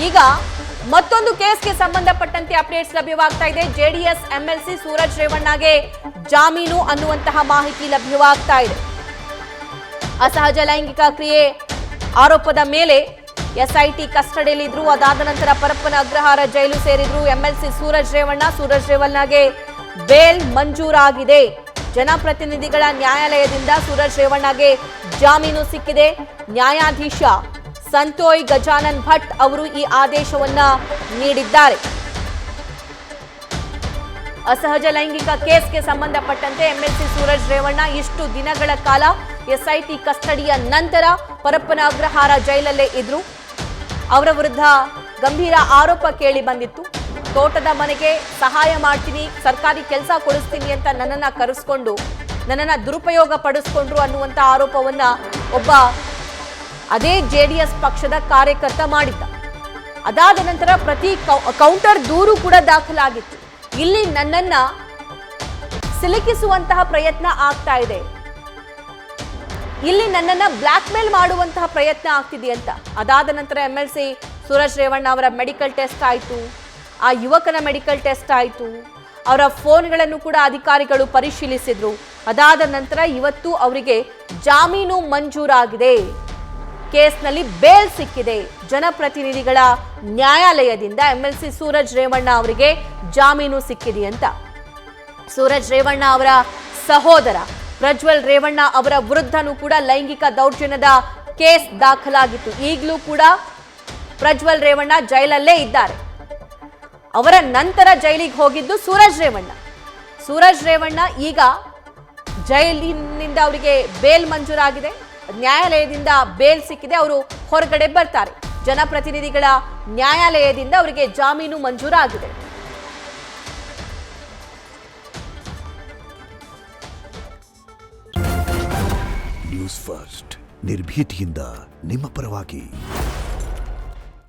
ಈಗ ಮತ್ತೊಂದು ಕೇಸ್ಗೆ ಸಂಬಂಧಪಟ್ಟಂತೆ ಅಪ್ಡೇಟ್ಸ್ ಲಭ್ಯವಾಗ್ತಾ ಇದೆ. ಜೆಡಿಎಸ್ ಎಂಎಲ್ಸಿ ಸೂರಜ್ ರೇವಣ್ಣಗೆ ಜಾಮೀನು ಅನ್ನುವಂತಹ ಮಾಹಿತಿ ಲಭ್ಯವಾಗ್ತಾ ಇದೆ. ಅಸಹಜ ಲೈಂಗಿಕ ಕ್ರಿಯೆ ಆರೋಪದ ಮೇಲೆ ಎಸ್ಐಟಿ ಕಸ್ಟಡಿಯಲ್ಲಿದ್ರು. ಅದಾದ ನಂತರ ಪರಪ್ಪನ ಅಗ್ರಹಾರ ಜೈಲು ಸೇರಿದ್ರು ಎಂಎಲ್ಸಿ ಸೂರಜ್ ರೇವಣ್ಣಗೆ ಬೇಲ್ ಮಂಜೂರಾಗಿದೆ. ಜನಪ್ರತಿನಿಧಿಗಳ ನ್ಯಾಯಾಲಯದಿಂದ ಸೂರಜ್ ರೇವಣ್ಣಗೆ ಜಾಮೀನು ಸಿಕ್ಕಿದೆ. ನ್ಯಾಯಾಧೀಶ ಸಂತೋಯ್ ಗಜಾನನ್ ಭಟ್ ಅವರು ಈ ಆದೇಶವನ್ನ ನೀಡಿದ್ದಾರೆ. ಅಸಹಜ ಲೈಂಗಿಕ ಕೇಸ್ಗೆ ಸಂಬಂಧಪಟ್ಟಂತೆ ಎಂಎಲ್ಸಿ ಸೂರಜ್ ರೇವಣ್ಣ ಇಷ್ಟು ದಿನಗಳ ಕಾಲ ಎಸ್ಐಟಿ ಕಸ್ಟಡಿಯ ನಂತರ ಪರಪ್ಪನ ಅಗ್ರಹಾರ ಜೈಲಲ್ಲೇ ಇದ್ರು. ಅವರ ವಿರುದ್ಧ ಗಂಭೀರ ಆರೋಪ ಕೇಳಿ ಬಂದಿತ್ತು. ತೋಟದ ಮನೆಗೆ ಸಹಾಯ ಮಾಡ್ತೀನಿ, ಸರ್ಕಾರಿ ಕೆಲಸ ಕೊಡಿಸ್ತೀನಿ ಅಂತ ನನ್ನನ್ನ ಕರೆಸ್ಕೊಂಡು ನನ್ನನ್ನ ದುರುಪಯೋಗ ಪಡಿಸ್ಕೊಂಡ್ರು ಅನ್ನುವಂಥ ಆರೋಪವನ್ನ ಒಬ್ಬ ಅದೇ ಜೆಡಿಎಸ್ ಪಕ್ಷದ ಕಾರ್ಯಕರ್ತ ಮಾಡಿದ್ದ. ಅದಾದ ನಂತರ ಪ್ರತಿ ಕೌಂಟರ್ ದೂರು ಕೂಡ ದಾಖಲಾಗಿತ್ತು. ಇಲ್ಲಿ ನನ್ನನ್ನ ಸಿಲುಕಿಸುವಂತಹ ಪ್ರಯತ್ನ ಆಗ್ತಾ ಇದೆ, ಇಲ್ಲಿ ನನ್ನನ್ನ ಬ್ಲಾಕ್ ಮೇಲ್ ಮಾಡುವಂತಹ ಪ್ರಯತ್ನ ಆಗ್ತಿದೆ ಅಂತ. ಅದಾದ ನಂತರ ಎಂಎಲ್ಸಿ ಸೂರಜ್ ರೇವಣ್ಣ ಅವರ ಮೆಡಿಕಲ್ ಟೆಸ್ಟ್ ಆಯಿತು, ಆ ಯುವಕನ ಮೆಡಿಕಲ್ ಟೆಸ್ಟ್ ಆಯಿತು, ಅವರ ಫೋನ್ಗಳನ್ನು ಕೂಡ ಅಧಿಕಾರಿಗಳು ಪರಿಶೀಲಿಸಿದ್ರು. ಅದಾದ ನಂತರ ಇವತ್ತು ಅವರಿಗೆ ಜಾಮೀನು ಮಂಜೂರಾಗಿದೆ. ಕೇಸ್ನಲ್ಲಿ ಬೇಲ್ ಸಿಕ್ಕಿದೆ. ಜನಪ್ರತಿನಿಧಿಗಳ ನ್ಯಾಯಾಲಯದಿಂದ ಎಂಎಲ್ಸಿ ಸೂರಜ್ ರೇವಣ್ಣ ಅವರಿಗೆ ಜಾಮೀನು ಸಿಕ್ಕಿದೆ ಅಂತ. ಸೂರಜ್ ರೇವಣ್ಣ ಅವರ ಸಹೋದರ ಪ್ರಜ್ವಲ್ ರೇವಣ್ಣ ಅವರ ವಿರುದ್ಧನೂ ಕೂಡ ಲೈಂಗಿಕ ದೌರ್ಜನ್ಯದ ಕೇಸ್ ದಾಖಲಾಗಿತ್ತು. ಈಗಲೂ ಕೂಡ ಪ್ರಜ್ವಲ್ ರೇವಣ್ಣ ಜೈಲಲ್ಲೇ ಇದ್ದಾರೆ. ಅವರ ನಂತರ ಜೈಲಿಗೆ ಹೋಗಿದ್ದು ಸೂರಜ್ ರೇವಣ್ಣ ಈಗ ಜೈಲಿನಿಂದ ಅವರಿಗೆ ಬೇಲ್ ಮಂಜೂರಾಗಿದೆ. ನ್ಯಾಯಾಲಯದಿಂದ ಬೇಲ್ ಸಿಕ್ಕಿದೆ. ಅವರು ಹೊರಗಡೆ ಬರ್ತಾರೆ. ಜನಪ್ರತಿನಿಧಿಗಳ ನ್ಯಾಯಾಲಯದಿಂದ ಅವರಿಗೆ ಜಾಮೀನು ಮಂಜೂರಾಗಿದೆ. ನ್ಯೂಸ್ ಫಸ್ಟ್ ನಿರ್ಭೀತಿಯಿಂದ ನಿಮ್ಮ ಪರವಾಗಿ.